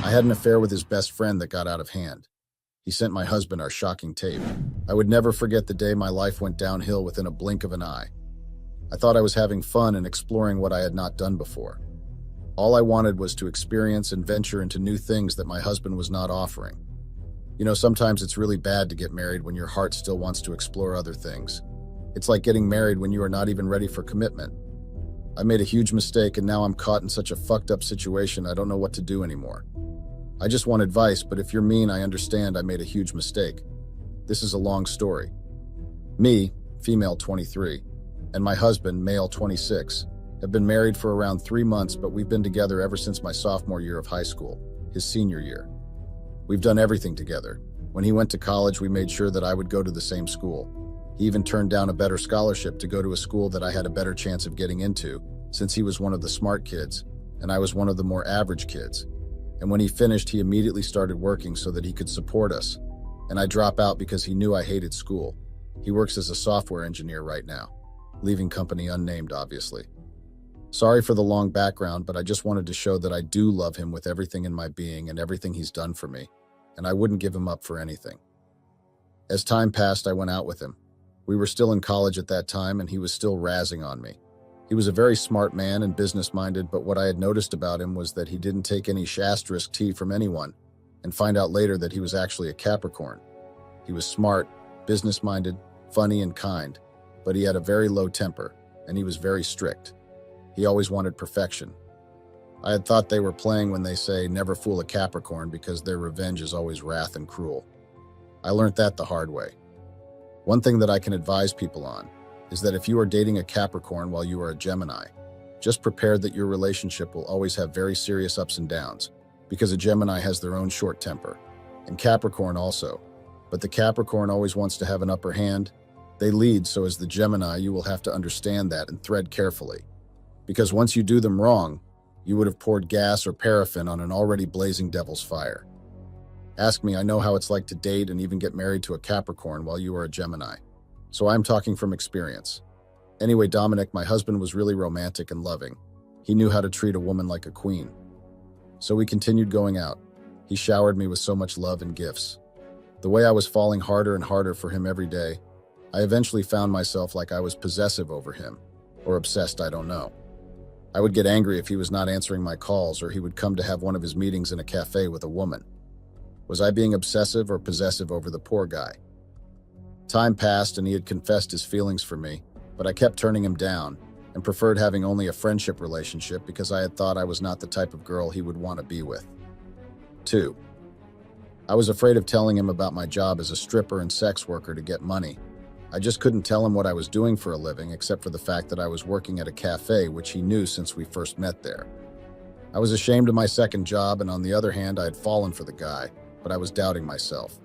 I had an affair with his best friend that got out of hand. He sent my husband our shocking tape. I would never forget the day my life went downhill within a blink of an eye. I thought I was having fun and exploring what I had not done before. All I wanted was to experience and venture into new things that my husband was not offering. You know, sometimes it's really bad to get married when your heart still wants to explore other things. It's like getting married when you are not even ready for commitment. I made a huge mistake and now I'm caught in such a fucked up situation I don't know what to do anymore. I just want advice, but if you're mean, I understand I made a huge mistake. This is a long story. Me, female 23, and my husband, male 26, have been married for around 3 months, but we've been together ever since my sophomore year of high school, his senior year. We've done everything together. When he went to college, we made sure that I would go to the same school. He even turned down a better scholarship to go to a school that I had a better chance of getting into, since he was one of the smart kids, and I was one of the more average kids. And when he finished, he immediately started working so that he could support us. And I drop out because he knew I hated school. He works as a software engineer right now, leaving company unnamed, obviously. Sorry for the long background, but I just wanted to show that I do love him with everything in my being and everything he's done for me, and I wouldn't give him up for anything. As time passed, I went out with him. We were still in college at that time, and he was still razzing on me. He was a very smart man and business-minded, but what I had noticed about him was that he didn't take any asterisk tea from anyone, and find out later that he was actually a Capricorn. He was smart, business-minded, funny, and kind, but he had a very low temper, and he was very strict. He always wanted perfection. I had thought they were playing when they say, never fool a Capricorn because their revenge is always wrath and cruel. I learned that the hard way. One thing that I can advise people on is that if you are dating a Capricorn while you are a Gemini, just prepare that your relationship will always have very serious ups and downs, because a Gemini has their own short temper, and Capricorn also. But the Capricorn always wants to have an upper hand. They lead, so as the Gemini, you will have to understand that and thread carefully. Because once you do them wrong, you would have poured gas or paraffin on an already blazing devil's fire. Ask me, I know how it's like to date and even get married to a Capricorn while you are a Gemini. So I'm talking from experience. Anyway, Dominic, my husband, was really romantic and loving. He knew how to treat a woman like a queen. So we continued going out. He showered me with so much love and gifts. The way I was falling harder and harder for him every day, I eventually found myself like I was possessive over him, or obsessed, I don't know. I would get angry if he was not answering my calls, or he would come to have one of his meetings in a cafe with a woman. Was I being obsessive or possessive over the poor guy? Time passed and he had confessed his feelings for me, but I kept turning him down and preferred having only a friendship relationship because I had thought I was not the type of girl he would want to be with. 2. I was afraid of telling him about my job as a stripper and sex worker to get money. I just couldn't tell him what I was doing for a living except for the fact that I was working at a cafe, which he knew since we first met there. I was ashamed of my second job, and on the other hand, I had fallen for the guy, but I was doubting myself.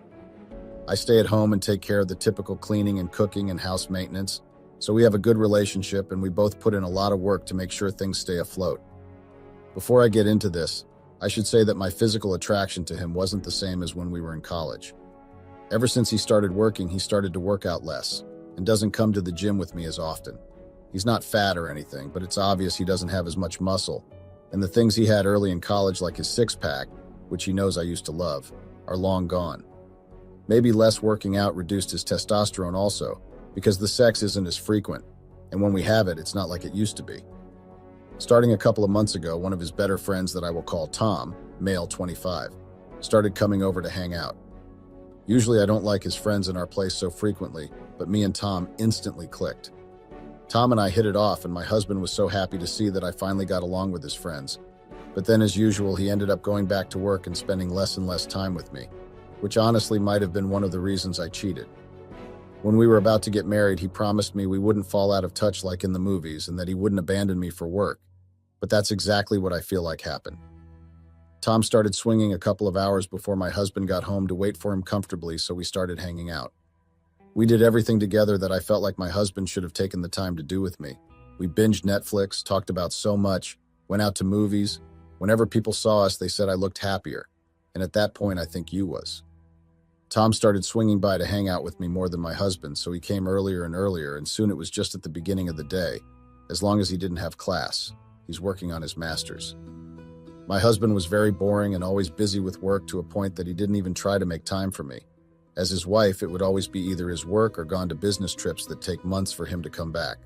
I stay at home and take care of the typical cleaning and cooking and house maintenance, so we have a good relationship and we both put in a lot of work to make sure things stay afloat. Before I get into this, I should say that my physical attraction to him wasn't the same as when we were in college. Ever since he started working, he started to work out less and doesn't come to the gym with me as often. He's not fat or anything, but it's obvious he doesn't have as much muscle, and the things he had early in college, like his six-pack, which he knows I used to love, are long gone. Maybe less working out reduced his testosterone also, because the sex isn't as frequent, and when we have it, it's not like it used to be. Starting a couple of months ago, one of his better friends that I will call Tom, male 25, started coming over to hang out. Usually I don't like his friends in our place so frequently, but me and Tom instantly clicked. Tom and I hit it off, and my husband was so happy to see that I finally got along with his friends. But then, as usual, he ended up going back to work and spending less and less time with me, which honestly might have been one of the reasons I cheated. When we were about to get married, he promised me we wouldn't fall out of touch like in the movies and that he wouldn't abandon me for work. But that's exactly what I feel like happened. Tom started swinging a couple of hours before my husband got home to wait for him comfortably, so we started hanging out. We did everything together that I felt like my husband should have taken the time to do with me. We binged Netflix, talked about so much, went out to movies. Whenever people saw us, they said I looked happier. And at that point, I think you was. Tom started swinging by to hang out with me more than my husband, so he came earlier and earlier, and soon it was just at the beginning of the day, as long as he didn't have class. He's working on his master's. My husband was very boring and always busy with work to a point that he didn't even try to make time for me. As his wife, it would always be either his work or gone to business trips that take months for him to come back.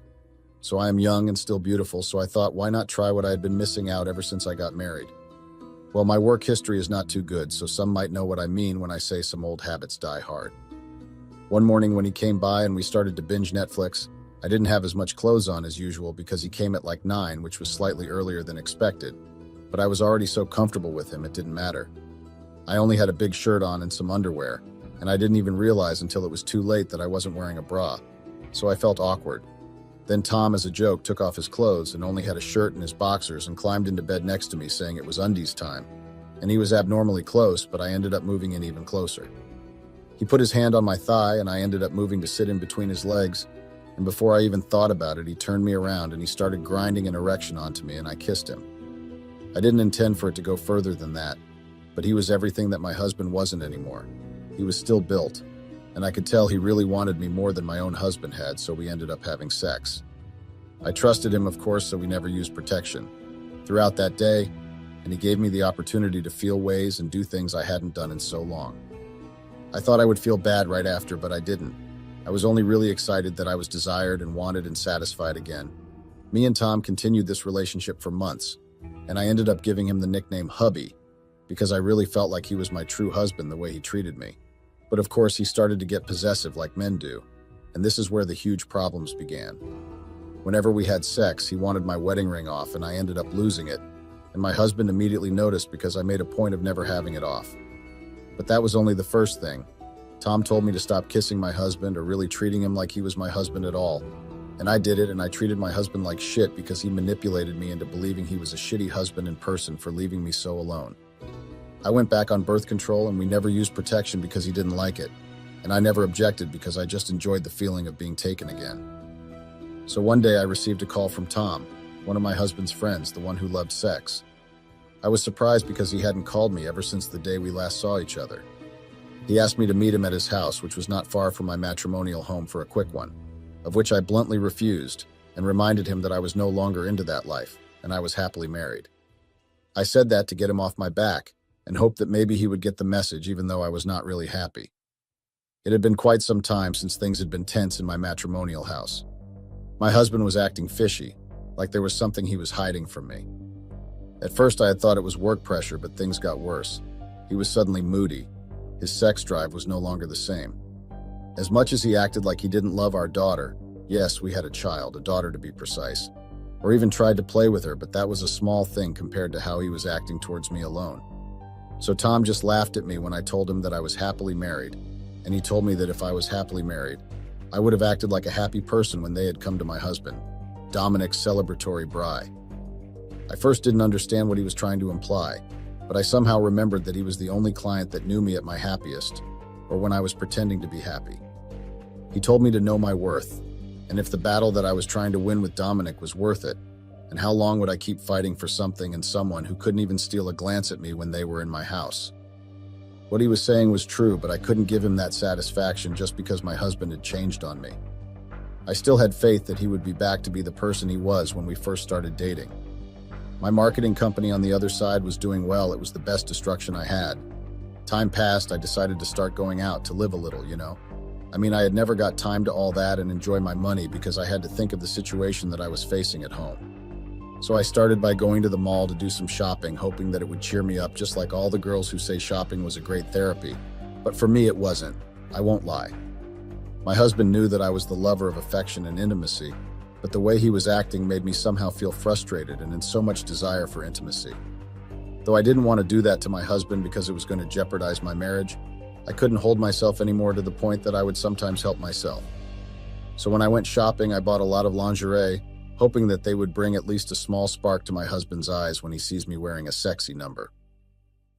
So I am young and still beautiful, so I thought, why not try what I had been missing out ever since I got married? Well, my work history is not too good, so some might know what I mean when I say some old habits die hard. One morning when he came by and we started to binge Netflix, I didn't have as much clothes on as usual because he came at like 9, which was slightly earlier than expected. But I was already so comfortable with him, it didn't matter. I only had a big shirt on and some underwear, and I didn't even realize until it was too late that I wasn't wearing a bra, so I felt awkward. Then Tom, as a joke, took off his clothes and only had a shirt and his boxers and climbed into bed next to me saying it was undies time. And he was abnormally close, but I ended up moving in even closer. He put his hand on my thigh and I ended up moving to sit in between his legs, and before I even thought about it, he turned me around and he started grinding an erection onto me and I kissed him. I didn't intend for it to go further than that, but he was everything that my husband wasn't anymore. He was still built, and I could tell he really wanted me more than my own husband had, so we ended up having sex. I trusted him, of course, so we never used protection. Throughout that day, and he gave me the opportunity to feel ways and do things I hadn't done in so long. I thought I would feel bad right after, but I didn't. I was only really excited that I was desired and wanted and satisfied again. Me and Tom continued this relationship for months, and I ended up giving him the nickname Hubby, because I really felt like he was my true husband the way he treated me. But of course, he started to get possessive like men do, and this is where the huge problems began. Whenever we had sex, he wanted my wedding ring off, and I ended up losing it, and my husband immediately noticed because I made a point of never having it off. But that was only the first thing. Tom told me to stop kissing my husband or really treating him like he was my husband at all. And I did it, and I treated my husband like shit because he manipulated me into believing he was a shitty husband in person for leaving me so alone. I went back on birth control and we never used protection because he didn't like it. And I never objected because I just enjoyed the feeling of being taken again. So one day I received a call from Tom, one of my husband's friends, the one who loved sex. I was surprised because he hadn't called me ever since the day we last saw each other. He asked me to meet him at his house, which was not far from my matrimonial home, for a quick one, of which I bluntly refused and reminded him that I was no longer into that life and I was happily married. I said that to get him off my back and hoped that maybe he would get the message even though I was not really happy. It had been quite some time since things had been tense in my matrimonial house. My husband was acting fishy, like there was something he was hiding from me. At first I had thought it was work pressure, but things got worse. He was suddenly moody. His sex drive was no longer the same. As much as he acted like he didn't love our daughter, yes, we had a child, a daughter to be precise, or even tried to play with her, but that was a small thing compared to how he was acting towards me alone. So Tom just laughed at me when I told him that I was happily married, and he told me that if I was happily married, I would have acted like a happy person when they had come to my husband, Dominic's celebratory bride. I first didn't understand what he was trying to imply, but I somehow remembered that he was the only client that knew me at my happiest, or when I was pretending to be happy. He told me to know my worth, and if the battle that I was trying to win with Dominic was worth it, and how long would I keep fighting for something and someone who couldn't even steal a glance at me when they were in my house. What he was saying was true, but I couldn't give him that satisfaction just because my husband had changed on me. I still had faith that he would be back to be the person he was when we first started dating. My marketing company on the other side was doing well. It was the best destruction I had. Time passed, I decided to start going out to live a little, I had never got time to all that and enjoy my money because I had to think of the situation that I was facing at home. So I started by going to the mall to do some shopping, hoping that it would cheer me up just like all the girls who say shopping was a great therapy. But for me, it wasn't. I won't lie. My husband knew that I was the lover of affection and intimacy, but the way he was acting made me somehow feel frustrated and in so much desire for intimacy. Though I didn't want to do that to my husband because it was going to jeopardize my marriage, I couldn't hold myself anymore to the point that I would sometimes help myself. So when I went shopping, I bought a lot of lingerie, hoping that they would bring at least a small spark to my husband's eyes when he sees me wearing a sexy number.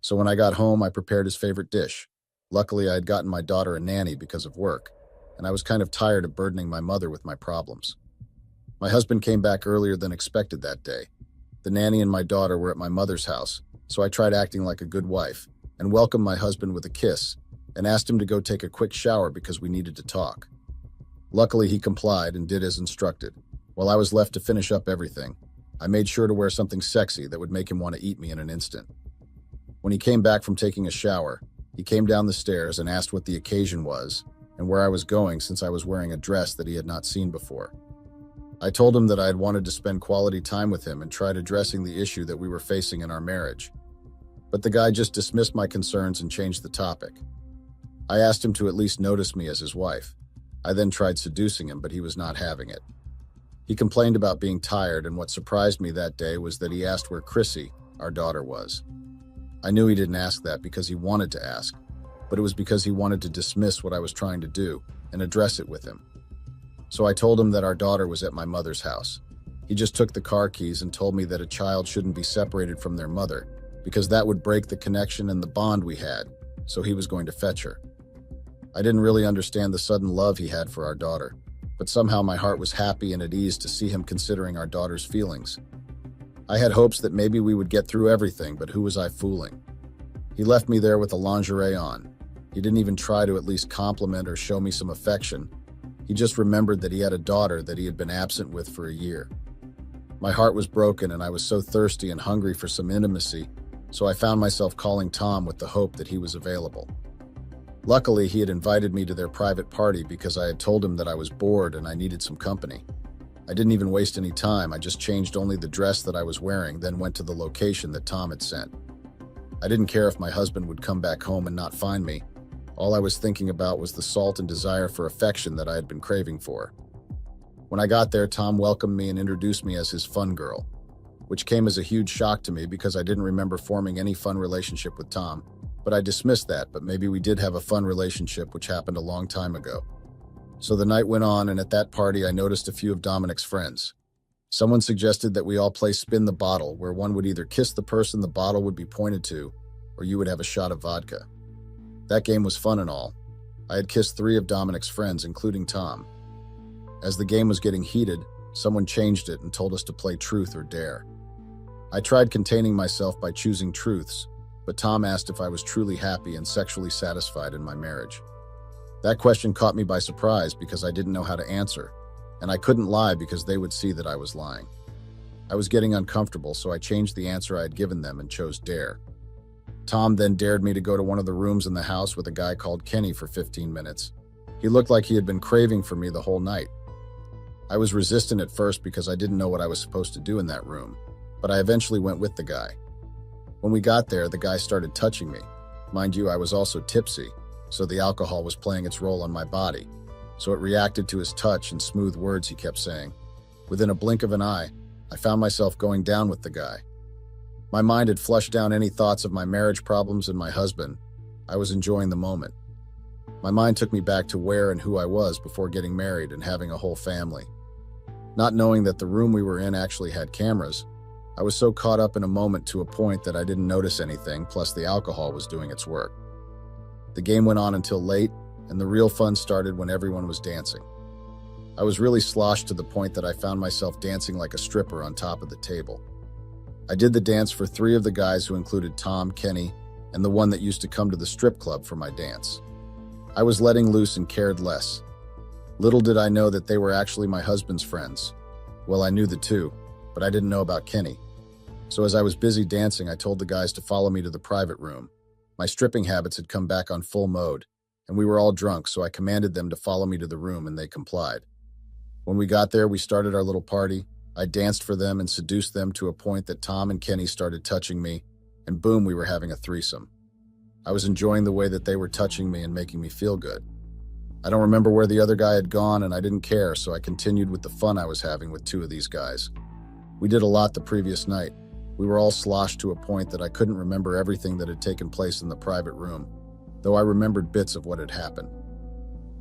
So when I got home, I prepared his favorite dish. Luckily, I had gotten my daughter a nanny because of work, and I was kind of tired of burdening my mother with my problems. My husband came back earlier than expected that day. The nanny and my daughter were at my mother's house, so I tried acting like a good wife and welcomed my husband with a kiss and asked him to go take a quick shower because we needed to talk. Luckily, he complied and did as instructed. While I was left to finish up everything, I made sure to wear something sexy that would make him want to eat me in an instant. When he came back from taking a shower, he came down the stairs and asked what the occasion was and where I was going since I was wearing a dress that he had not seen before. I told him that I had wanted to spend quality time with him and tried addressing the issue that we were facing in our marriage. But the guy just dismissed my concerns and changed the topic. I asked him to at least notice me as his wife. I then tried seducing him, but he was not having it. He complained about being tired, and what surprised me that day was that he asked where Chrissy, our daughter, was. I knew he didn't ask that because he wanted to ask, but it was because he wanted to dismiss what I was trying to do and address it with him. So I told him that our daughter was at my mother's house. He just took the car keys and told me that a child shouldn't be separated from their mother because that would break the connection and the bond we had, so he was going to fetch her. I didn't really understand the sudden love he had for our daughter, but somehow my heart was happy and at ease to see him considering our daughter's feelings. I had hopes that maybe we would get through everything, but who was I fooling? He left me there with the lingerie on. He didn't even try to at least compliment or show me some affection. He just remembered that he had a daughter that he had been absent with for a year. My heart was broken and I was so thirsty and hungry for some intimacy, so I found myself calling Tom with the hope that he was available. Luckily, he had invited me to their private party because I had told him that I was bored and I needed some company. I didn't even waste any time. I just changed only the dress that I was wearing, then went to the location that Tom had sent. I didn't care if my husband would come back home and not find me. All I was thinking about was the salt and desire for affection that I had been craving for. When I got there, Tom welcomed me and introduced me as his fun girl, which came as a huge shock to me because I didn't remember forming any fun relationship with Tom. But I dismissed that, but maybe we did have a fun relationship, which happened a long time ago. So the night went on, and at that party I noticed a few of Dominic's friends. Someone suggested that we all play Spin the Bottle, where one would either kiss the person the bottle would be pointed to, or you would have a shot of vodka. That game was fun and all. I had kissed 3 of Dominic's friends, including Tom. As the game was getting heated, someone changed it and told us to play Truth or Dare. I tried containing myself by choosing truths, but Tom asked if I was truly happy and sexually satisfied in my marriage. That question caught me by surprise because I didn't know how to answer, and I couldn't lie because they would see that I was lying. I was getting uncomfortable, so I changed the answer I had given them and chose Dare. Tom then dared me to go to one of the rooms in the house with a guy called Kenny for 15 minutes. He looked like he had been craving for me the whole night. I was resistant at first because I didn't know what I was supposed to do in that room, but I eventually went with the guy. When we got there, the guy started touching me. Mind you, I was also tipsy, so the alcohol was playing its role on my body, so it reacted to his touch and smooth words he kept saying. Within a blink of an eye, I found myself going down with the guy. My mind had flushed down any thoughts of my marriage problems and my husband. I was enjoying the moment. My mind took me back to where and who I was before getting married and having a whole family. Not knowing that the room we were in actually had cameras, I was so caught up in a moment to a point that I didn't notice anything, plus the alcohol was doing its work. The game went on until late, and the real fun started when everyone was dancing. I was really sloshed to the point that I found myself dancing like a stripper on top of the table. I did the dance for 3 of the guys who included Tom, Kenny, and the one that used to come to the strip club for my dance. I was letting loose and cared less. Little did I know that they were actually my husband's friends. Well, I knew the 2, but I didn't know about Kenny. So as I was busy dancing, I told the guys to follow me to the private room. My stripping habits had come back on full mode, and we were all drunk, so I commanded them to follow me to the room, and they complied. When we got there, we started our little party. I danced for them and seduced them to a point that Tom and Kenny started touching me, and boom, we were having a threesome. I was enjoying the way that they were touching me and making me feel good. I don't remember where the other guy had gone, and I didn't care, so I continued with the fun I was having with 2 of these guys. We did a lot the previous night. We were all sloshed to a point that I couldn't remember everything that had taken place in the private room, though I remembered bits of what had happened.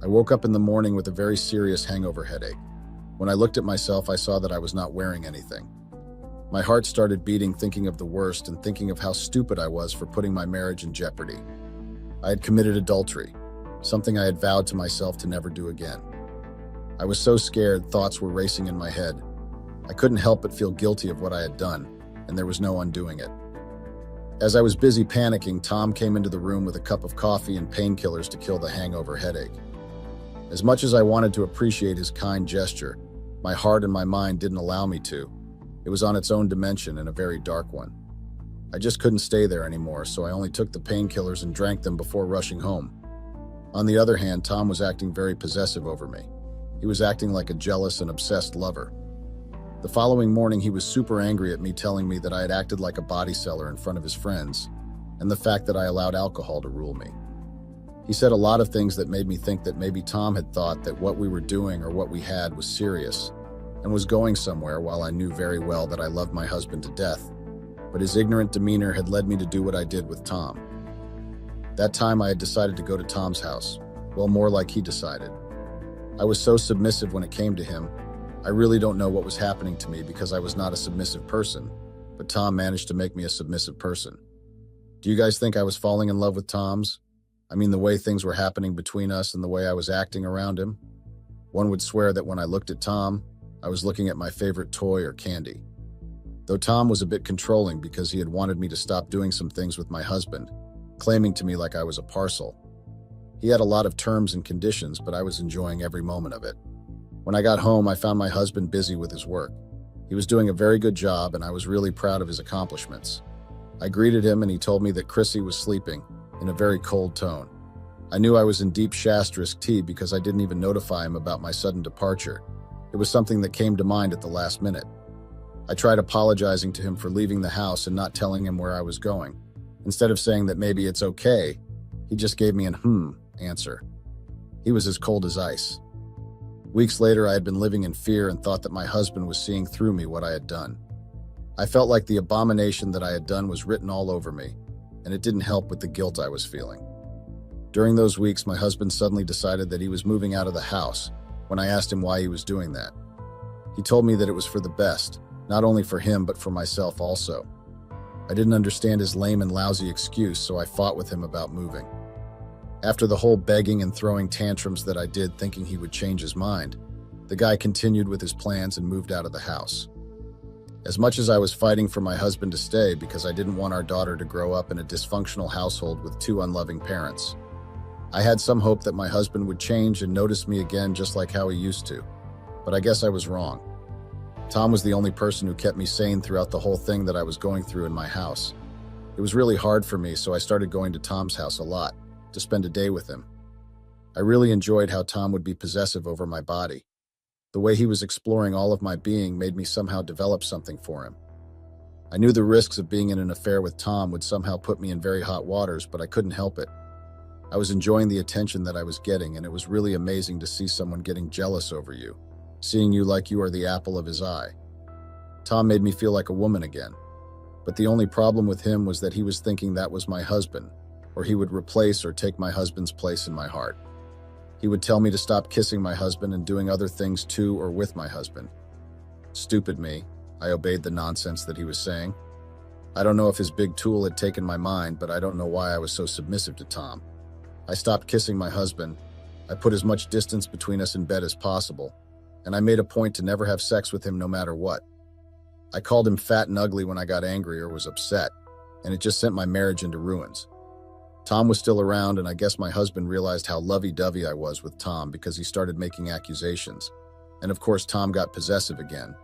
I woke up in the morning with a very serious hangover headache. When I looked at myself, I saw that I was not wearing anything. My heart started beating, thinking of the worst and thinking of how stupid I was for putting my marriage in jeopardy. I had committed adultery, something I had vowed to myself to never do again. I was so scared, thoughts were racing in my head. I couldn't help but feel guilty of what I had done, and there was no undoing it. As I was busy panicking, Tom came into the room with a cup of coffee and painkillers to kill the hangover headache. As much as I wanted to appreciate his kind gesture, my heart and my mind didn't allow me to. It was on its own dimension and a very dark one. I just couldn't stay there anymore, so I only took the painkillers and drank them before rushing home. On the other hand, Tom was acting very possessive over me. He was acting like a jealous and obsessed lover. The following morning, he was super angry at me, telling me that I had acted like a body seller in front of his friends, and the fact that I allowed alcohol to rule me. He said a lot of things that made me think that maybe Tom had thought that what we were doing or what we had was serious and was going somewhere, while I knew very well that I loved my husband to death. But his ignorant demeanor had led me to do what I did with Tom. That time I had decided to go to Tom's house. Well, more like he decided. I was so submissive when it came to him. I really don't know what was happening to me because I was not a submissive person, but Tom managed to make me a submissive person. Do you guys think I was falling in love with Tom's? I mean, the way things were happening between us and the way I was acting around him? One would swear that when I looked at Tom, I was looking at my favorite toy or candy. Though Tom was a bit controlling because he had wanted me to stop doing some things with my husband, claiming to me like I was a parcel. He had a lot of terms and conditions, but I was enjoying every moment of it. When I got home, I found my husband busy with his work. He was doing a very good job, and I was really proud of his accomplishments. I greeted him, and he told me that Chrissy was sleeping, in a very cold tone. I knew I was in deep Shastrisk tea because I didn't even notify him about my sudden departure. It was something that came to mind at the last minute. I tried apologizing to him for leaving the house and not telling him where I was going. Instead of saying that maybe it's okay, he just gave me an answer. He was as cold as ice. Weeks later, I had been living in fear and thought that my husband was seeing through me what I had done. I felt like the abomination that I had done was written all over me, and it didn't help with the guilt I was feeling. During those weeks, my husband suddenly decided that he was moving out of the house when I asked him why he was doing that. He told me that it was for the best, not only for him but for myself also. I didn't understand his lame and lousy excuse, so I fought with him about moving. After the whole begging and throwing tantrums that I did thinking he would change his mind, the guy continued with his plans and moved out of the house. As much as I was fighting for my husband to stay because I didn't want our daughter to grow up in a dysfunctional household with two unloving parents, I had some hope that my husband would change and notice me again just like how he used to. But I guess I was wrong. Tom was the only person who kept me sane throughout the whole thing that I was going through in my house. It was really hard for me, so I started going to Tom's house a lot, to spend a day with him. I really enjoyed how Tom would be possessive over my body. The way he was exploring all of my being made me somehow develop something for him. I knew the risks of being in an affair with Tom would somehow put me in very hot waters, but I couldn't help it. I was enjoying the attention that I was getting, and it was really amazing to see someone getting jealous over you, seeing you like you are the apple of his eye. Tom made me feel like a woman again, but the only problem with him was that he was thinking that was my husband, or he would replace or take my husband's place in my heart. He would tell me to stop kissing my husband and doing other things to or with my husband. Stupid me, I obeyed the nonsense that he was saying. I don't know if his big tool had taken my mind, but I don't know why I was so submissive to Tom. I stopped kissing my husband. I put as much distance between us in bed as possible, and I made a point to never have sex with him no matter what. I called him fat and ugly when I got angry or was upset, and it just sent my marriage into ruins. Tom was still around, and I guess my husband realized how lovey-dovey I was with Tom because he started making accusations. And of course, Tom got possessive again.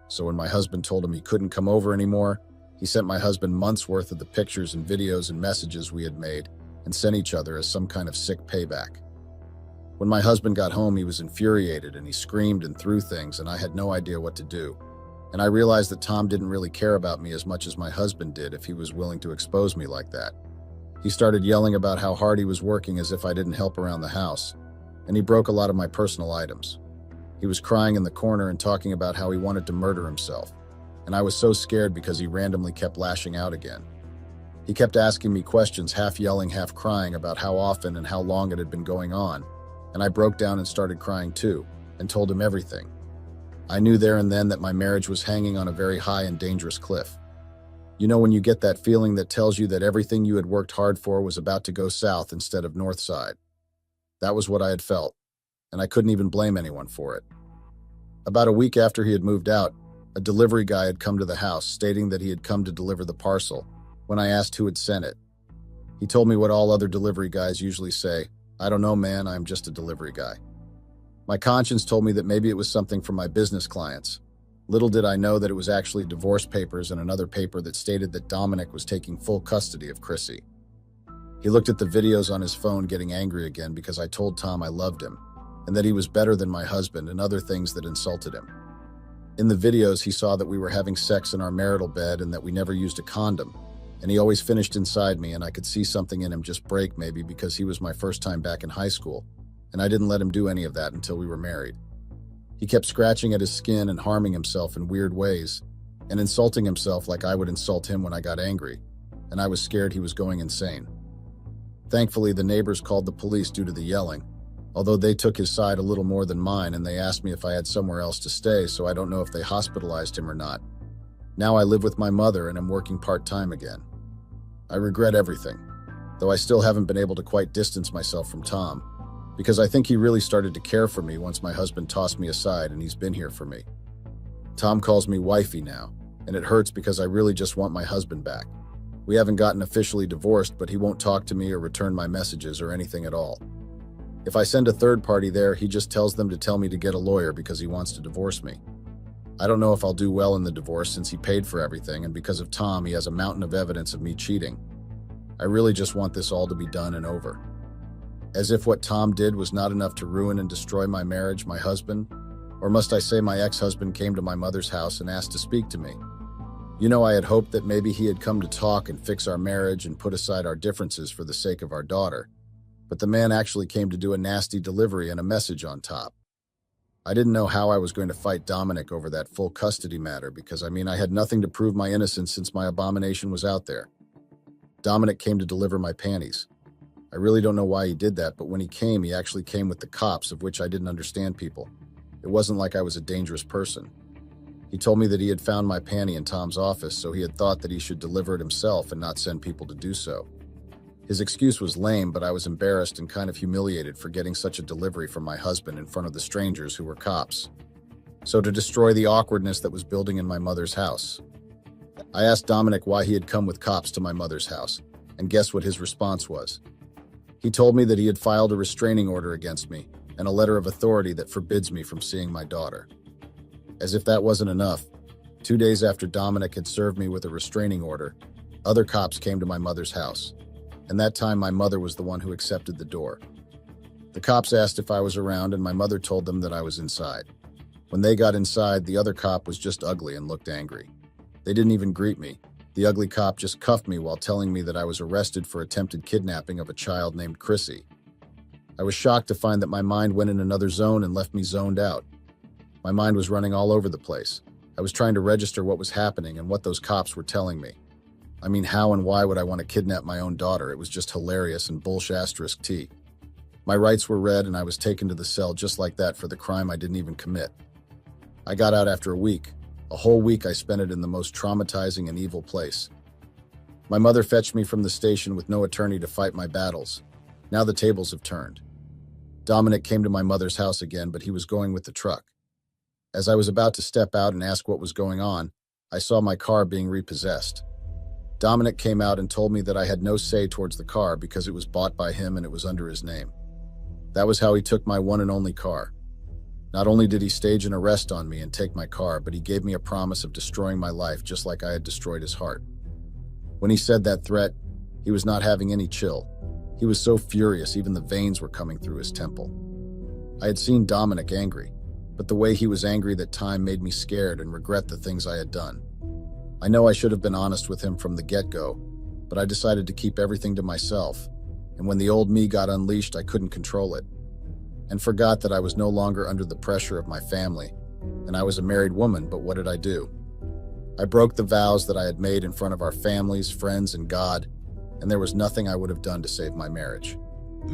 So when my husband told him he couldn't come over anymore, he sent my husband months' worth of the pictures and videos and messages we had made and sent each other as some kind of sick payback. When my husband got home, he was infuriated and he screamed and threw things, and I had no idea what to do. And I realized that Tom didn't really care about me as much as my husband did if he was willing to expose me like that. He started yelling about how hard he was working as if I didn't help around the house, and he broke a lot of my personal items. He was crying in the corner and talking about how he wanted to murder himself, and I was so scared because he randomly kept lashing out again. He kept asking me questions, half yelling, half crying about how often and how long it had been going on, and I broke down and started crying too, and told him everything. I knew there and then that my marriage was hanging on a very high and dangerous cliff. You know when you get that feeling that tells you that everything you had worked hard for was about to go south instead of north side? That was what I had felt, and I couldn't even blame anyone for it. About a week after he had moved out, a delivery guy had come to the house stating that he had come to deliver the parcel. When I asked who had sent it, he told me what all other delivery guys usually say, "I don't know, man, I'm just a delivery guy." My conscience told me that maybe it was something from my business clients. Little did I know that it was actually divorce papers and another paper that stated that Dominic was taking full custody of Chrissy. He looked at the videos on his phone, getting angry again because I told Tom I loved him and that he was better than my husband and other things that insulted him. In the videos, he saw that we were having sex in our marital bed and that we never used a condom, and he always finished inside me, and I could see something in him just break, maybe because he was my first time back in high school, and I didn't let him do any of that until we were married. He kept scratching at his skin and harming himself in weird ways, and insulting himself like I would insult him when I got angry, and I was scared he was going insane. Thankfully, the neighbors called the police due to the yelling, although they took his side a little more than mine, and they asked me if I had somewhere else to stay, so I don't know if they hospitalized him or not. Now I live with my mother and am working part-time again. I regret everything, though I still haven't been able to quite distance myself from Tom, because I think he really started to care for me once my husband tossed me aside, and he's been here for me. Tom calls me wifey now, and it hurts because I really just want my husband back. We haven't gotten officially divorced, but he won't talk to me or return my messages or anything at all. If I send a third party there, he just tells them to tell me to get a lawyer because he wants to divorce me. I don't know if I'll do well in the divorce since he paid for everything, and because of Tom, he has a mountain of evidence of me cheating. I really just want this all to be done and over. As if what Tom did was not enough to ruin and destroy my marriage, my husband, or must I say my ex-husband came to my mother's house and asked to speak to me. You know, I had hoped that maybe he had come to talk and fix our marriage and put aside our differences for the sake of our daughter. But the man actually came to do a nasty delivery and a message on top. I didn't know how I was going to fight Dominic over that full custody matter because, I had nothing to prove my innocence since my abomination was out there. Dominic came to deliver my panties. I really don't know why he did that, but when he came, he actually came with the cops, of which I didn't understand people. It wasn't like I was a dangerous person. He told me that he had found my panty in Tom's office, so he had thought that he should deliver it himself and not send people to do so. His excuse was lame, but I was embarrassed and kind of humiliated for getting such a delivery from my husband in front of the strangers who were cops. So to destroy the awkwardness that was building in my mother's house, I asked Dominic why he had come with cops to my mother's house, and guess what his response was? He told me that he had filed a restraining order against me and a letter of authority that forbids me from seeing my daughter. As if that wasn't enough, 2 days after Dominic had served me with a restraining order, other cops came to my mother's house. And that time my mother was the one who accepted the door. The cops asked if I was around, and my mother told them that I was inside. When they got inside, the other cop was just ugly and looked angry. They didn't even greet me. The ugly cop just cuffed me while telling me that I was arrested for attempted kidnapping of a child named Chrissy. I was shocked to find that my mind went in another zone and left me zoned out. My mind was running all over the place. I was trying to register what was happening and what those cops were telling me. How and why would I want to kidnap my own daughter? It was just hilarious and *T. My rights were read and I was taken to the cell just like that for the crime I didn't even commit. I got out after a week. A whole week I spent it in the most traumatizing and evil place. My mother fetched me from the station with no attorney to fight my battles. Now the tables have turned. Dominic came to my mother's house again, but he was going with the truck. As I was about to step out and ask what was going on, I saw my car being repossessed. Dominic came out and told me that I had no say towards the car because it was bought by him and it was under his name. That was how he took my one and only car. Not only did he stage an arrest on me and take my car, but he gave me a promise of destroying my life just like I had destroyed his heart. When he said that threat, he was not having any chill. He was so furious, even the veins were coming through his temple. I had seen Dominic angry, but the way he was angry that time made me scared and regret the things I had done. I know I should have been honest with him from the get-go, but I decided to keep everything to myself, and when the old me got unleashed, I couldn't control it, and forgot that I was no longer under the pressure of my family, and I was a married woman, but what did I do? I broke the vows that I had made in front of our families, friends, and God, and there was nothing I would have done to save my marriage.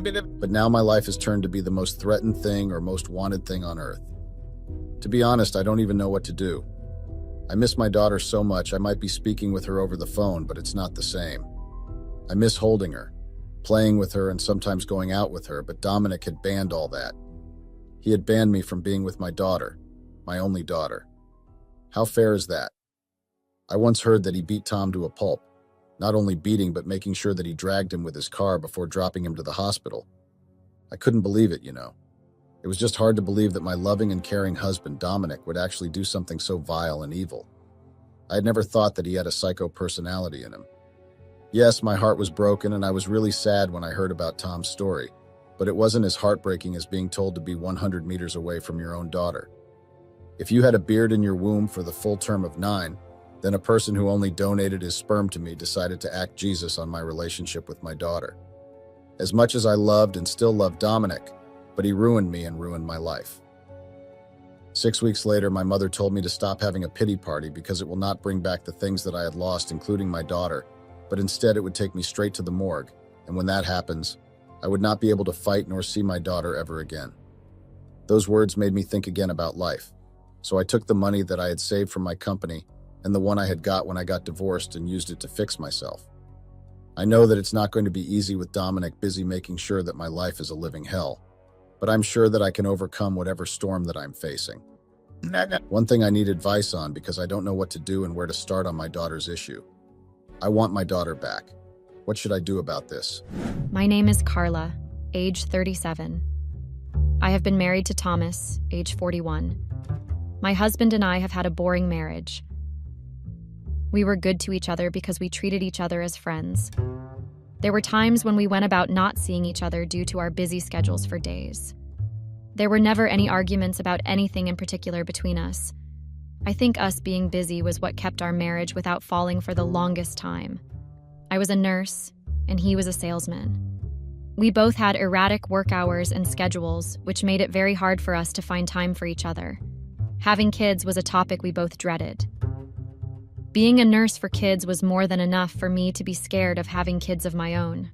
But now my life has turned to be the most threatened thing or most wanted thing on earth. To be honest, I don't even know what to do. I miss my daughter so much I might be speaking with her over the phone, but it's not the same. I miss holding her, playing with her, and sometimes going out with her, but Dominic had banned all that. He had banned me from being with my daughter, my only daughter. How fair is that? I once heard that he beat Tom to a pulp, not only beating but making sure that he dragged him with his car before dropping him to the hospital. I couldn't believe it, you know. It was just hard to believe that my loving and caring husband, Dominic, would actually do something so vile and evil. I had never thought that he had a psycho personality in him. Yes, my heart was broken and I was really sad when I heard about Tom's story, but it wasn't as heartbreaking as being told to be 100 meters away from your own daughter. If you had a beard in your womb for the full term of 9, then a person who only donated his sperm to me decided to act Jesus on my relationship with my daughter. As much as I loved and still love Dominic, but he ruined me and ruined my life. 6 weeks later, my mother told me to stop having a pity party because it will not bring back the things that I had lost, including my daughter, but instead it would take me straight to the morgue, and when that happens, I would not be able to fight nor see my daughter ever again. Those words made me think again about life, so I took the money that I had saved from my company and the one I had got when I got divorced and used it to fix myself. I know that it's not going to be easy with Dominic busy making sure that my life is a living hell, but I'm sure that I can overcome whatever storm that I'm facing. One thing I need advice on because I don't know what to do and where to start on my daughter's issue. I want my daughter back. What should I do about this? My name is Carla, age 37. I have been married to Thomas, age 41. My husband and I have had a boring marriage. We were good to each other because we treated each other as friends. There were times when we went about not seeing each other due to our busy schedules for days. There were never any arguments about anything in particular between us. I think us being busy was what kept our marriage without falling for the longest time. I was a nurse, and he was a salesman. We both had erratic work hours and schedules, which made it very hard for us to find time for each other. Having kids was a topic we both dreaded. Being a nurse for kids was more than enough for me to be scared of having kids of my own.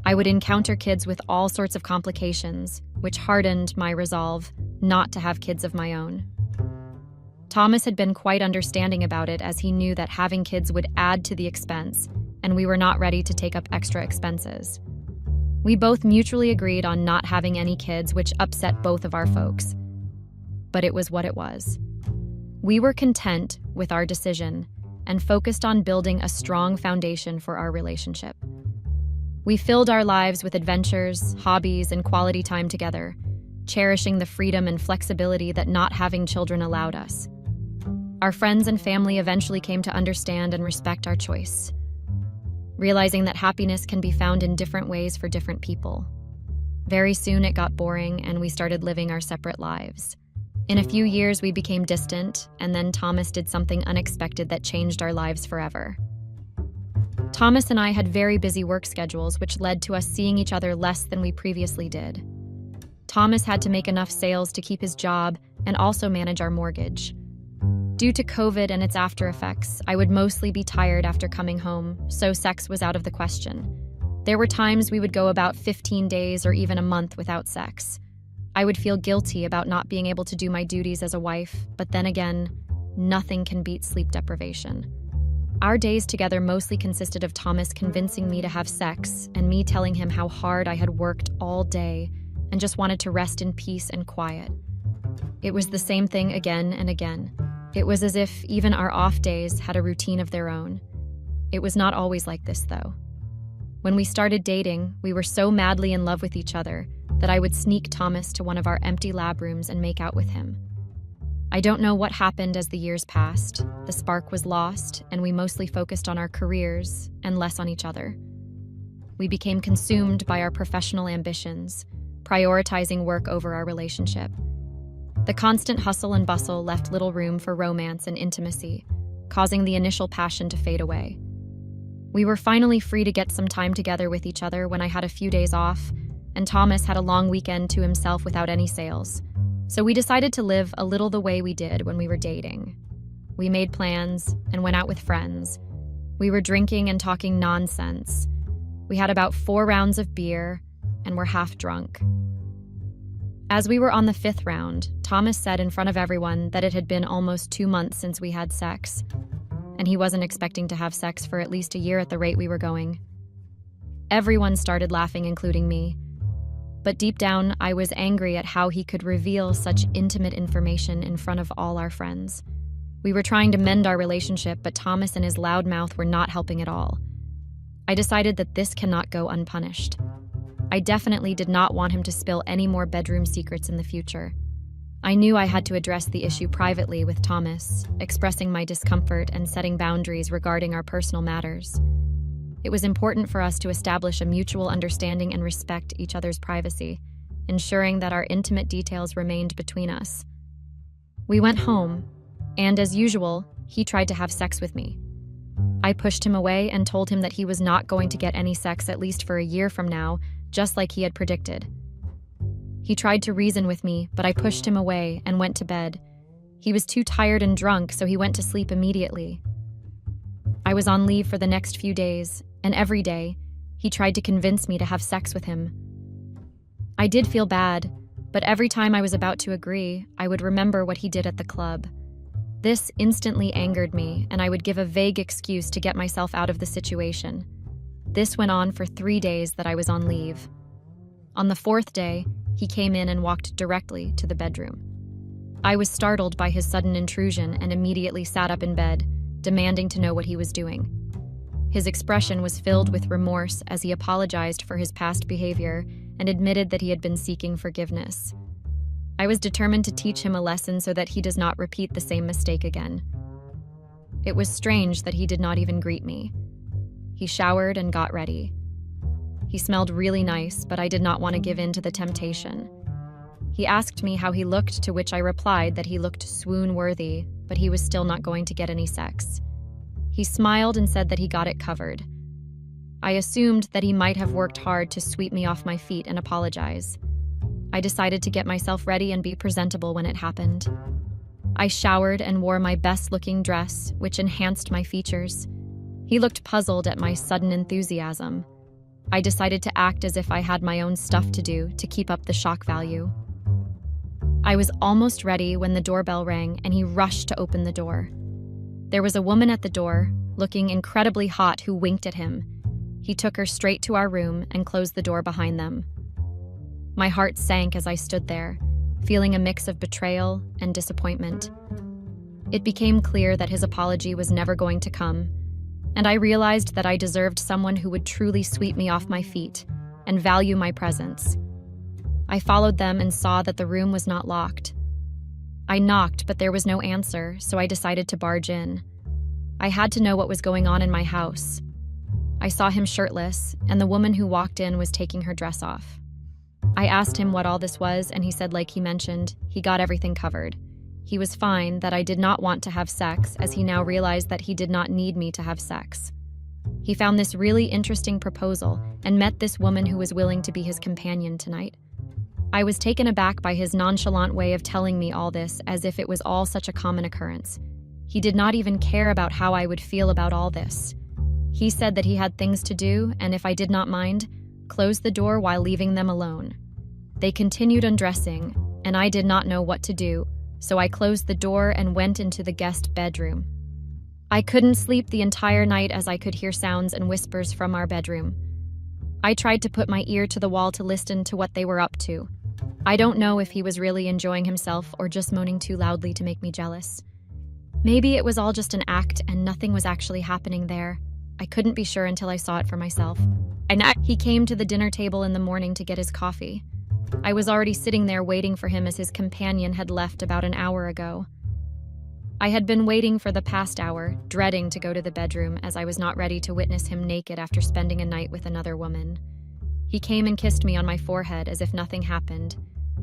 I would encounter kids with all sorts of complications, which hardened my resolve not to have kids of my own. Thomas had been quite understanding about it as he knew that having kids would add to the expense, and we were not ready to take up extra expenses. We both mutually agreed on not having any kids, which upset both of our folks. But it was what it was. We were content with our decision and focused on building a strong foundation for our relationship. We filled our lives with adventures, hobbies, and quality time together, cherishing the freedom and flexibility that not having children allowed us. Our friends and family eventually came to understand and respect our choice, realizing that happiness can be found in different ways for different people. Very soon it got boring and we started living our separate lives. In a few years we became distant, and then Thomas did something unexpected that changed our lives forever. Thomas and I had very busy work schedules, which led to us seeing each other less than we previously did. Thomas had to make enough sales to keep his job and also manage our mortgage. Due to COVID and its after effects, I would mostly be tired after coming home, so sex was out of the question. There were times we would go about 15 days or even a month without sex. I would feel guilty about not being able to do my duties as a wife, but then again, nothing can beat sleep deprivation. Our days together mostly consisted of Thomas convincing me to have sex and me telling him how hard I had worked all day and just wanted to rest in peace and quiet. It was the same thing again and again. It was as if even our off days had a routine of their own. It was not always like this, though. When we started dating, we were so madly in love with each other that I would sneak Thomas to one of our empty lab rooms and make out with him. I don't know what happened as the years passed. The spark was lost, and we mostly focused on our careers and less on each other. We became consumed by our professional ambitions, prioritizing work over our relationship. The constant hustle and bustle left little room for romance and intimacy, causing the initial passion to fade away. We were finally free to get some time together with each other when I had a few days off, and Thomas had a long weekend to himself without any sales. So we decided to live a little the way we did when we were dating. We made plans and went out with friends. We were drinking and talking nonsense. We had about 4 rounds of beer and were half drunk. As we were on the 5th round, Thomas said in front of everyone that it had been almost 2 months since we had sex, and he wasn't expecting to have sex for at least a year at the rate we were going. Everyone started laughing, including me. But deep down, I was angry at how he could reveal such intimate information in front of all our friends. We were trying to mend our relationship, but Thomas and his loud mouth were not helping at all. I decided that this cannot go unpunished. I definitely did not want him to spill any more bedroom secrets in the future. I knew I had to address the issue privately with Thomas, expressing my discomfort and setting boundaries regarding our personal matters. It was important for us to establish a mutual understanding and respect each other's privacy, ensuring that our intimate details remained between us. We went home, and as usual, he tried to have sex with me. I pushed him away and told him that he was not going to get any sex at least for a year from now, just like he had predicted. He tried to reason with me, but I pushed him away and went to bed. He was too tired and drunk, so he went to sleep immediately. I was on leave for the next few days, and every day, he tried to convince me to have sex with him. I did feel bad, but every time I was about to agree, I would remember what he did at the club. This instantly angered me, and I would give a vague excuse to get myself out of the situation. This went on for 3 days that I was on leave. On the 4th day, he came in and walked directly to the bedroom. I was startled by his sudden intrusion and immediately sat up in bed, demanding to know what he was doing. His expression was filled with remorse as he apologized for his past behavior and admitted that he had been seeking forgiveness. I was determined to teach him a lesson so that he does not repeat the same mistake again. It was strange that he did not even greet me. He showered and got ready. He smelled really nice, but I did not want to give in to the temptation. He asked me how he looked, to which I replied that he looked swoon-worthy, but he was still not going to get any sex. He smiled and said that he got it covered. I assumed that he might have worked hard to sweep me off my feet and apologize. I decided to get myself ready and be presentable when it happened. I showered and wore my best-looking dress, which enhanced my features. He looked puzzled at my sudden enthusiasm. I decided to act as if I had my own stuff to do to keep up the shock value. I was almost ready when the doorbell rang and he rushed to open the door. There was a woman at the door, looking incredibly hot, who winked at him. He took her straight to our room and closed the door behind them. My heart sank as I stood there, feeling a mix of betrayal and disappointment. It became clear that his apology was never going to come, and I realized that I deserved someone who would truly sweep me off my feet and value my presence. I followed them and saw that the room was not locked. I knocked, but there was no answer, so I decided to barge in. I had to know what was going on in my house. I saw him shirtless, and the woman who walked in was taking her dress off. I asked him what all this was, and he said, like he mentioned, he got everything covered. He was fine, that I did not want to have sex, as he now realized that he did not need me to have sex. He found this really interesting proposal and met this woman who was willing to be his companion tonight. I was taken aback by his nonchalant way of telling me all this, as if it was all such a common occurrence. He did not even care about how I would feel about all this. He said that he had things to do, and if I did not mind, closed the door while leaving them alone. They continued undressing, and I did not know what to do, so I closed the door and went into the guest bedroom. I couldn't sleep the entire night as I could hear sounds and whispers from our bedroom. I tried to put my ear to the wall to listen to what they were up to. I don't know if he was really enjoying himself or just moaning too loudly to make me jealous. Maybe it was all just an act and nothing was actually happening there. I couldn't be sure until I saw it for myself. He came to the dinner table in the morning to get his coffee. I was already sitting there waiting for him as his companion had left about an hour ago. I had been waiting for the past hour, dreading to go to the bedroom as I was not ready to witness him naked after spending a night with another woman. He came and kissed me on my forehead as if nothing happened.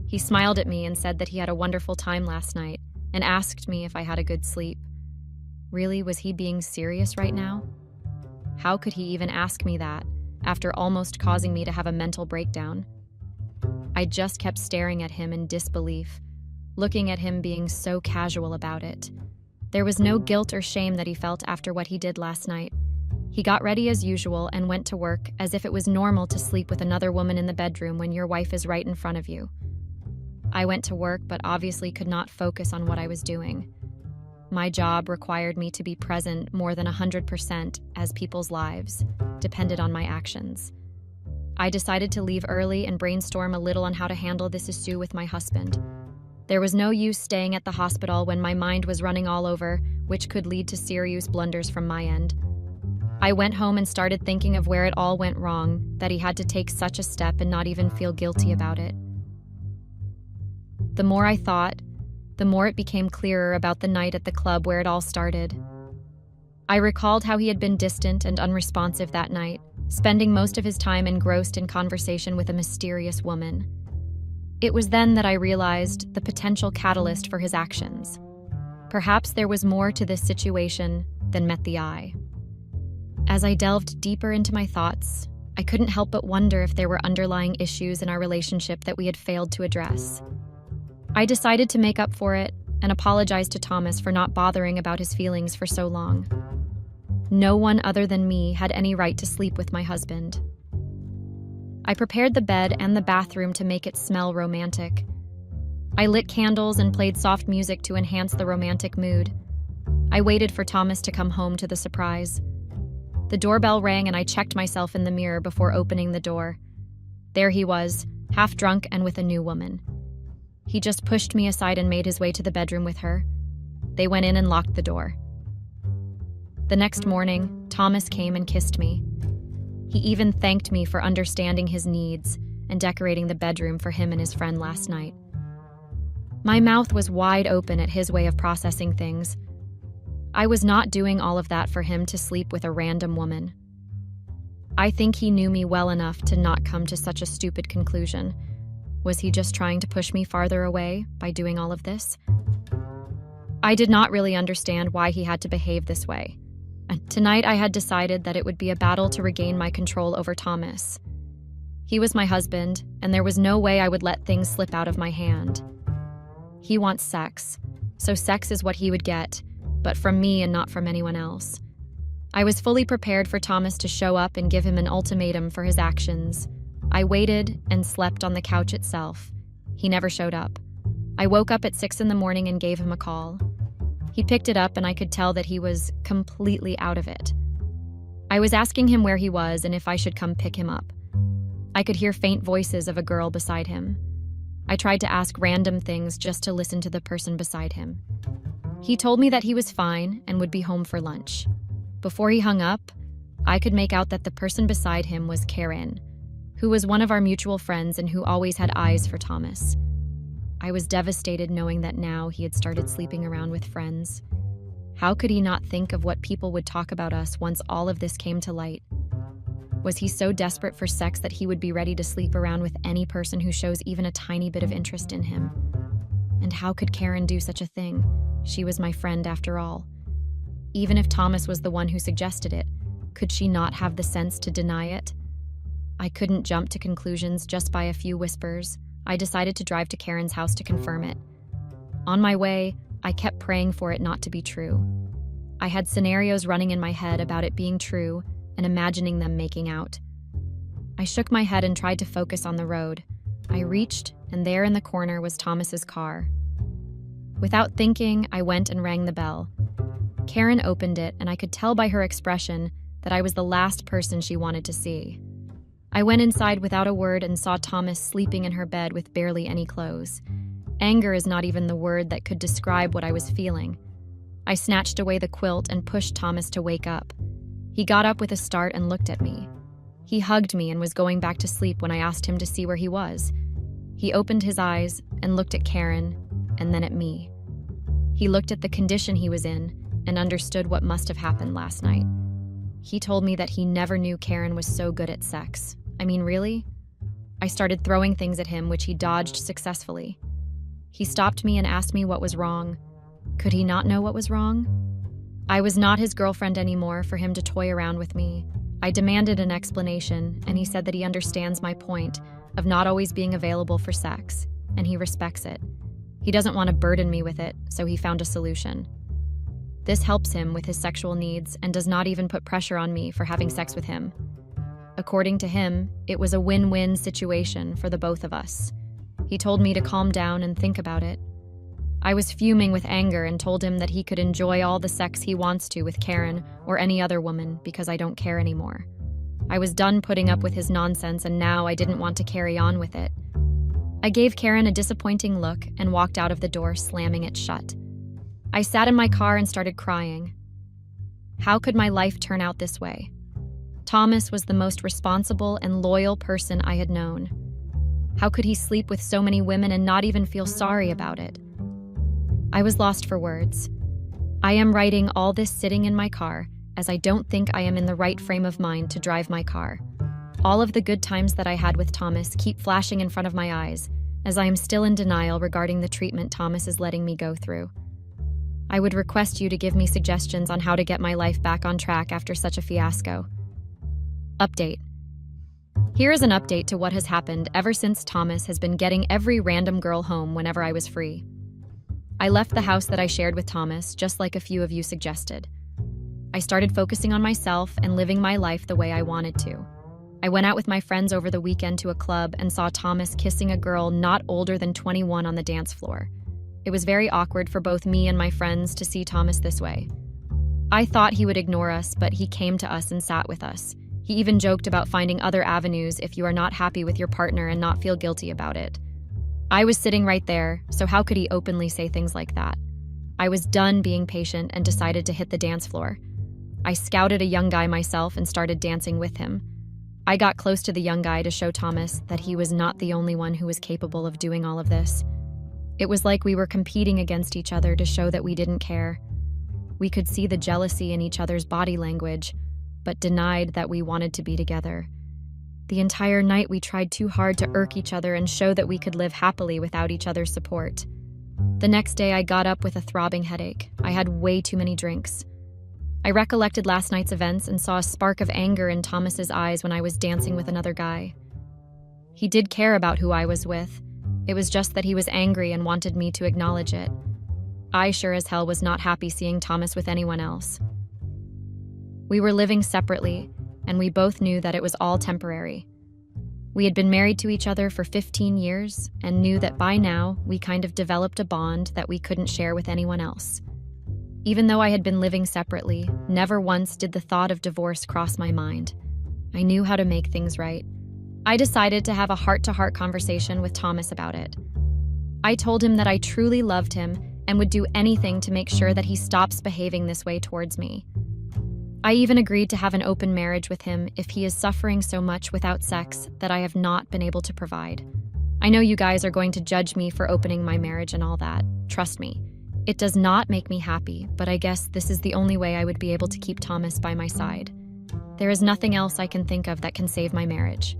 He smiled at me and said that he had a wonderful time last night and asked me if I had a good sleep. Really, was he being serious right now? How could he even ask me that after almost causing me to have a mental breakdown? I just kept staring at him in disbelief, looking at him being so casual about it. There was no guilt or shame that he felt after what he did last night. He got ready as usual and went to work as if it was normal to sleep with another woman in the bedroom when your wife is right in front of you. I went to work but obviously could not focus on what I was doing. My job required me to be present more than 100% as people's lives depended on my actions. I decided to leave early and brainstorm a little on how to handle this issue with my husband. There was no use staying at the hospital when my mind was running all over, which could lead to serious blunders from my end. I went home and started thinking of where it all went wrong, that he had to take such a step and not even feel guilty about it. The more I thought, the more it became clearer about the night at the club where it all started. I recalled how he had been distant and unresponsive that night, spending most of his time engrossed in conversation with a mysterious woman. It was then that I realized the potential catalyst for his actions. Perhaps there was more to this situation than met the eye. As I delved deeper into my thoughts, I couldn't help but wonder if there were underlying issues in our relationship that we had failed to address. I decided to make up for it and apologize to Thomas for not bothering about his feelings for so long. No one other than me had any right to sleep with my husband. I prepared the bed and the bathroom to make it smell romantic. I lit candles and played soft music to enhance the romantic mood. I waited for Thomas to come home to the surprise. The doorbell rang and I checked myself in the mirror before opening the door. There he was, half drunk and with a new woman. He just pushed me aside and made his way to the bedroom with her. They went in and locked the door. The next morning, Thomas came and kissed me. He even thanked me for understanding his needs and decorating the bedroom for him and his friend last night. My mouth was wide open at his way of processing things. I was not doing all of that for him to sleep with a random woman. I think he knew me well enough to not come to such a stupid conclusion. Was he just trying to push me farther away by doing all of this? I did not really understand why he had to behave this way. And tonight I had decided that it would be a battle to regain my control over Thomas. He was my husband, and there was no way I would let things slip out of my hand. He wants sex, so sex is what he would get, but from me and not from anyone else. I was fully prepared for Thomas to show up and give him an ultimatum for his actions. I waited and slept on the couch itself. He never showed up. I woke up at 6 in the morning and gave him a call. He picked it up and I could tell that he was completely out of it. I was asking him where he was and if I should come pick him up. I could hear faint voices of a girl beside him. I tried to ask random things just to listen to the person beside him. He told me that he was fine and would be home for lunch. Before he hung up, I could make out that the person beside him was Karen, who was one of our mutual friends and who always had eyes for Thomas. I was devastated knowing that now he had started sleeping around with friends. How could he not think of what people would talk about us once all of this came to light? Was he so desperate for sex that he would be ready to sleep around with any person who shows even a tiny bit of interest in him? And how could Karen do such a thing? She was my friend after all. Even if Thomas was the one who suggested it, could she not have the sense to deny it? I couldn't jump to conclusions just by a few whispers. I decided to drive to Karen's house to confirm it. On my way, I kept praying for it not to be true. I had scenarios running in my head about it being true and imagining them making out. I shook my head and tried to focus on the road. I reached, and there in the corner was Thomas's car. Without thinking, I went and rang the bell. Karen opened it, and I could tell by her expression that I was the last person she wanted to see. I went inside without a word and saw Thomas sleeping in her bed with barely any clothes. Anger is not even the word that could describe what I was feeling. I snatched away the quilt and pushed Thomas to wake up. He got up with a start and looked at me. He hugged me and was going back to sleep when I asked him to see where he was. He opened his eyes and looked at Karen, and then at me. He looked at the condition he was in and understood what must have happened last night. He told me that he never knew Karen was so good at sex. I mean, really? I started throwing things at him, which he dodged successfully. He stopped me and asked me what was wrong. Could he not know what was wrong? I was not his girlfriend anymore for him to toy around with me. I demanded an explanation, and he said that he understands my point of not always being available for sex, and he respects it. He doesn't want to burden me with it, so he found a solution. This helps him with his sexual needs and does not even put pressure on me for having sex with him. According to him, it was a win-win situation for the both of us. He told me to calm down and think about it. I was fuming with anger and told him that he could enjoy all the sex he wants to with Karen or any other woman because I don't care anymore. I was done putting up with his nonsense and now I didn't want to carry on with it. I gave Karen a disappointing look and walked out of the door, slamming it shut. I sat in my car and started crying. How could my life turn out this way? Thomas was the most responsible and loyal person I had known. How could he sleep with so many women and not even feel sorry about it? I was lost for words. I am writing all this sitting in my car, as I don't think I am in the right frame of mind to drive my car. All of the good times that I had with Thomas keep flashing in front of my eyes, as I am still in denial regarding the treatment Thomas is letting me go through. I would request you to give me suggestions on how to get my life back on track after such a fiasco. Update. Here is an update to what has happened ever since Thomas has been getting every random girl home whenever I was free. I left the house that I shared with Thomas, just like a few of you suggested. I started focusing on myself and living my life the way I wanted to. I went out with my friends over the weekend to a club and saw Thomas kissing a girl not older than 21 on the dance floor. It was very awkward for both me and my friends to see Thomas this way. I thought he would ignore us, but he came to us and sat with us. He even joked about finding other avenues if you are not happy with your partner and not feel guilty about it. I was sitting right there, so how could he openly say things like that? I was done being patient and decided to hit the dance floor. I scouted a young guy myself and started dancing with him. I got close to the young guy to show Thomas that he was not the only one who was capable of doing all of this. It was like we were competing against each other to show that we didn't care. We could see the jealousy in each other's body language, but denied that we wanted to be together. The entire night we tried too hard to irk each other and show that we could live happily without each other's support. The next day I got up with a throbbing headache. I had way too many drinks. I recollected last night's events and saw a spark of anger in Thomas's eyes when I was dancing with another guy. He did care about who I was with. It was just that he was angry and wanted me to acknowledge it. I sure as hell was not happy seeing Thomas with anyone else. We were living separately, and we both knew that it was all temporary. We had been married to each other for 15 years and knew that by now we kind of developed a bond that we couldn't share with anyone else. Even though I had been living separately, never once did the thought of divorce cross my mind. I knew how to make things right. I decided to have a heart-to-heart conversation with Thomas about it. I told him that I truly loved him and would do anything to make sure that he stops behaving this way towards me. I even agreed to have an open marriage with him if he is suffering so much without sex that I have not been able to provide. I know you guys are going to judge me for opening my marriage and all that. Trust me, it does not make me happy, but I guess this is the only way I would be able to keep Thomas by my side. There is nothing else I can think of that can save my marriage.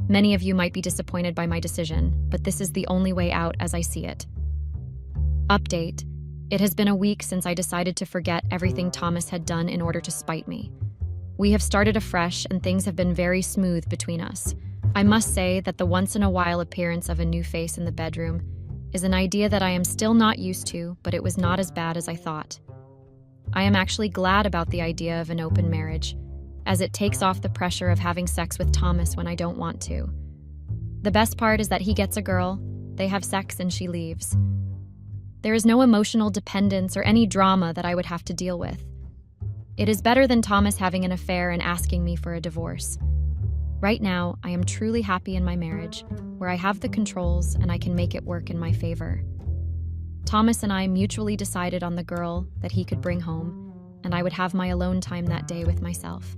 Many of you might be disappointed by my decision, but this is the only way out as I see it. Update. It has been a week since I decided to forget everything Thomas had done in order to spite me. We have started afresh and things have been very smooth between us. I must say that the once-in-a-while appearance of a new face in the bedroom is an idea that I am still not used to, but it was not as bad as I thought. I am actually glad about the idea of an open marriage, as it takes off the pressure of having sex with Thomas when I don't want to. The best part is that he gets a girl, they have sex, and she leaves. There is no emotional dependence or any drama that I would have to deal with. It is better than Thomas having an affair and asking me for a divorce. Right now, I am truly happy in my marriage, where I have the controls and I can make it work in my favor. Thomas and I mutually decided on the girl that he could bring home, and I would have my alone time that day with myself.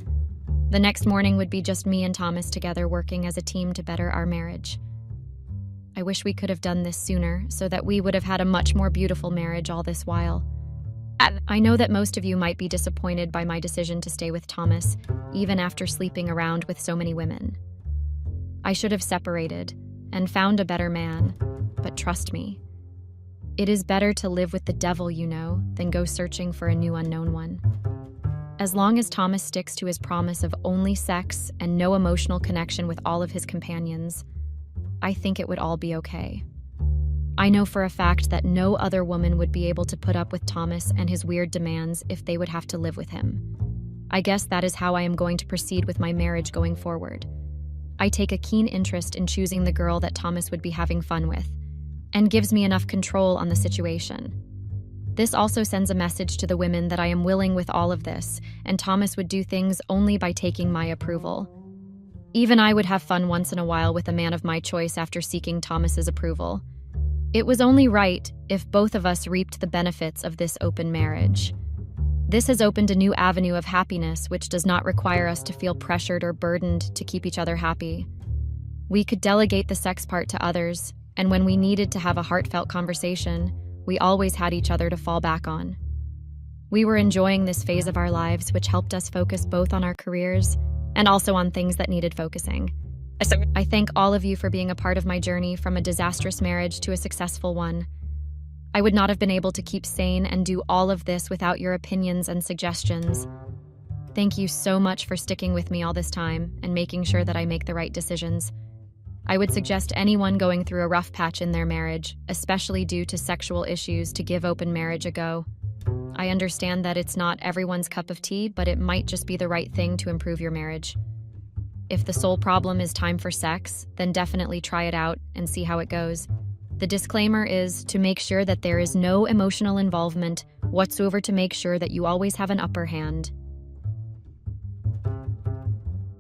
The next morning would be just me and Thomas together working as a team to better our marriage. I wish we could have done this sooner so that we would have had a much more beautiful marriage all this while. I know that most of you might be disappointed by my decision to stay with Thomas, even after sleeping around with so many women. I should have separated and found a better man, but trust me, it is better to live with the devil you know than go searching for a new unknown one. As long as Thomas sticks to his promise of only sex and no emotional connection with all of his companions, I think it would all be okay. I know for a fact that no other woman would be able to put up with Thomas and his weird demands if they would have to live with him. I guess that is how I am going to proceed with my marriage going forward. I take a keen interest in choosing the girl that Thomas would be having fun with, and gives me enough control on the situation. This also sends a message to the women that I am willing with all of this, and Thomas would do things only by taking my approval. Even I would have fun once in a while with a man of my choice after seeking Thomas's approval. It was only right if both of us reaped the benefits of this open marriage. This has opened a new avenue of happiness, which does not require us to feel pressured or burdened to keep each other happy. We could delegate the sex part to others, and when we needed to have a heartfelt conversation, we always had each other to fall back on. We were enjoying this phase of our lives, which helped us focus both on our careers and also on things that needed focusing. I thank all of you for being a part of my journey from a disastrous marriage to a successful one. I would not have been able to keep sane and do all of this without your opinions and suggestions. Thank you so much for sticking with me all this time and making sure that I make the right decisions. I would suggest anyone going through a rough patch in their marriage, especially due to sexual issues, to give open marriage a go. I understand that it's not everyone's cup of tea, but it might just be the right thing to improve your marriage. If the sole problem is time for sex, then definitely try it out and see how it goes. The disclaimer is to make sure that there is no emotional involvement whatsoever, to make sure that you always have an upper hand.